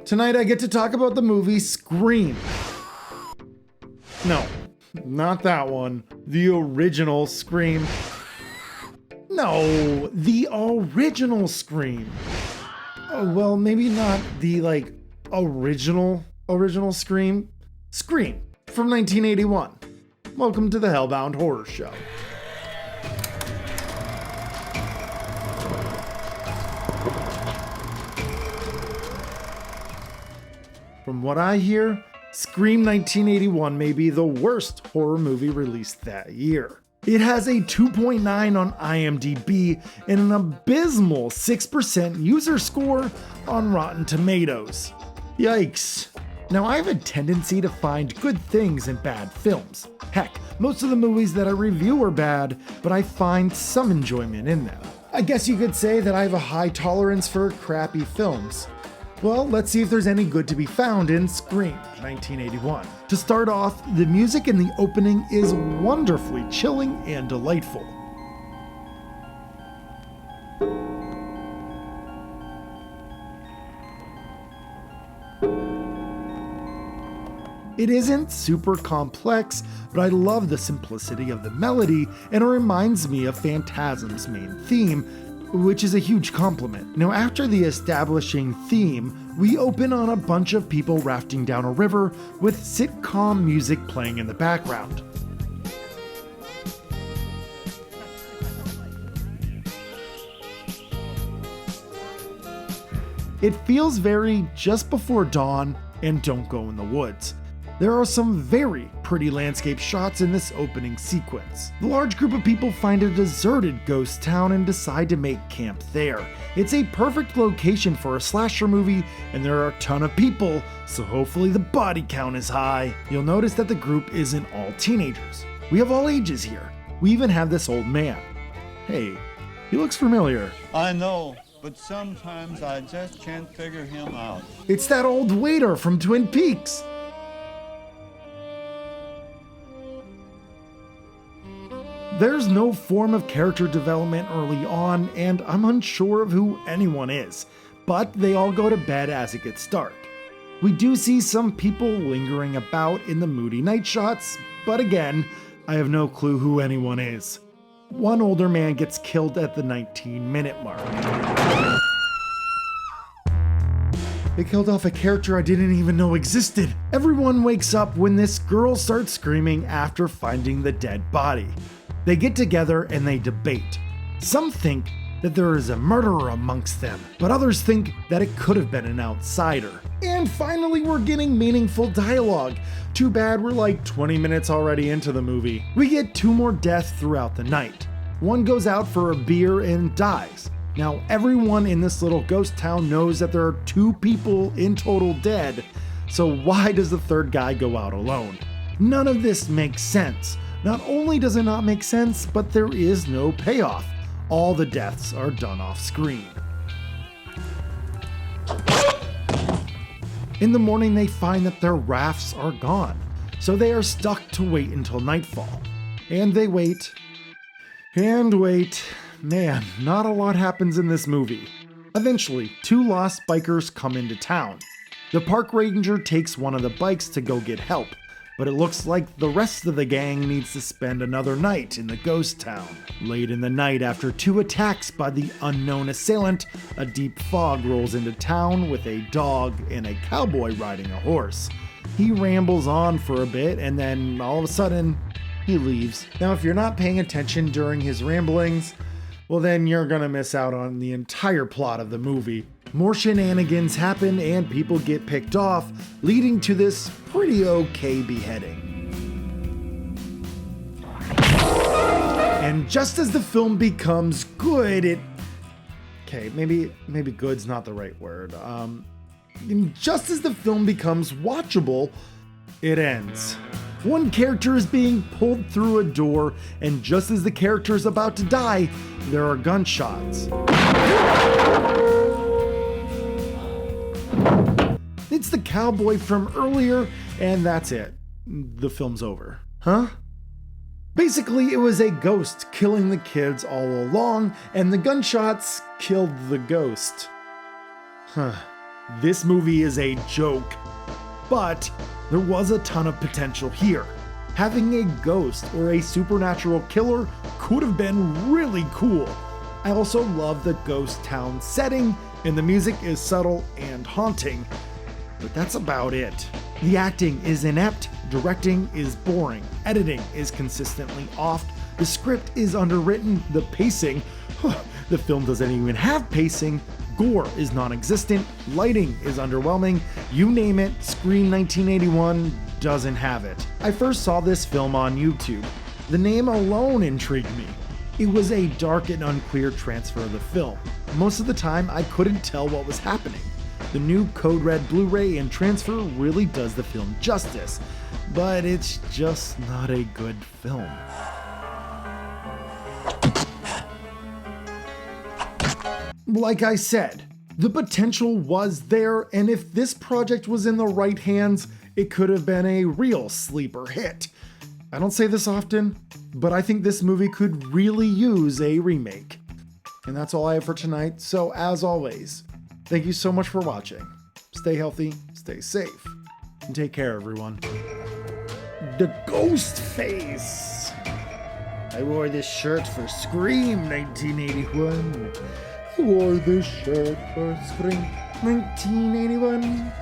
Tonight I get to talk about the movie Scream. No, not that one. The original Scream. No, the original Scream. Oh, well, maybe not the, original Scream. Scream from 1981. Welcome to the HellBound Horror Show. From what I hear, Scream 1981 may be the worst horror movie released that year. It has a 2.9 on IMDb and an abysmal 6% user score on Rotten Tomatoes. Yikes. Now, I have a tendency to find good things in bad films. Heck, most of the movies that I review are bad, but I find some enjoyment in them. I guess you could say that I have a high tolerance for crappy films. Well, let's see if there's any good to be found in Scream 1981. To start off, the music in the opening is wonderfully chilling and delightful. It isn't super complex, but I love the simplicity of the melody, and it reminds me of Phantasm's main theme, which is a huge compliment. Now, after the establishing theme, we open on a bunch of people rafting down a river with sitcom music playing in the background. It feels very just before dawn and don't go in the woods. There are some very pretty landscape shots in this opening sequence. The large group of people find a deserted ghost town and decide to make camp there. It's a perfect location for a slasher movie, and there are a ton of people, so hopefully the body count is high. You'll notice that the group isn't all teenagers. We have all ages here. We even have this old man. Hey, he looks familiar. I know, but sometimes I just can't figure him out. It's that old waiter from Twin Peaks. There's no form of character development early on, and I'm unsure of who anyone is, but they all go to bed as it gets dark. We do see some people lingering about in the moody night shots, but again, I have no clue who anyone is. One older man gets killed at the 19-minute mark. They killed off a character I didn't even know existed. Everyone wakes up when this girl starts screaming after finding the dead body. They get together and they debate. Some think that there is a murderer amongst them, but others think that it could have been an outsider. And finally, we're getting meaningful dialogue. Too bad we're like 20 minutes already into the movie. We get 2 more deaths throughout the night. One goes out for a beer and dies. Now, everyone in this little ghost town knows that there are 2 people in total dead, so why does the third guy go out alone? None of this makes sense. Not only does it not make sense, but there is no payoff. All the deaths are done off screen. In the morning, they find that their rafts are gone, so they are stuck to wait until nightfall. And they wait, and wait. Man, not a lot happens in this movie. Eventually, 2 lost bikers come into town. The park ranger takes one of the bikes to go get help, but it looks like the rest of the gang needs to spend another night in the ghost town. Late in the night, after 2 attacks by the unknown assailant, a deep fog rolls into town with a dog and a cowboy riding a horse. He rambles on for a bit and then all of a sudden, he leaves. Now, if you're not paying attention during his ramblings, well then you're gonna miss out on the entire plot of the movie. More shenanigans happen and people get picked off, leading to this pretty okay beheading. And just as the film becomes good, maybe good's not the right word. Just as the film becomes watchable, it ends. One character is being pulled through a door, and just as the character is about to die, there are gunshots. It's the cowboy from earlier, and that's it. The film's over. Huh? Basically, it was a ghost killing the kids all along, and the gunshots killed the ghost. Huh. This movie is a joke. But there was a ton of potential here. Having a ghost or a supernatural killer could have been really cool. I also love the ghost town setting, and the music is subtle and haunting. But that's about it. The acting is inept, directing is boring, editing is consistently off, the script is underwritten, the pacing, the film doesn't even have pacing, gore is non-existent, lighting is underwhelming, you name it, Scream 1981 doesn't have it. I first saw this film on YouTube. The name alone intrigued me. It was a dark and unclear transfer of the film. Most of the time, I couldn't tell what was happening. The new Code Red Blu-ray and transfer really does the film justice, but it's just not a good film. Like I said, the potential was there, and if this project was in the right hands, it could have been a real sleeper hit. I don't say this often, but I think this movie could really use a remake. And that's all I have for tonight, so as always, thank you so much for watching. Stay healthy, stay safe, and take care, everyone. The Ghost Face! I wore this shirt for Scream 1981. I wore this shirt for Scream 1981.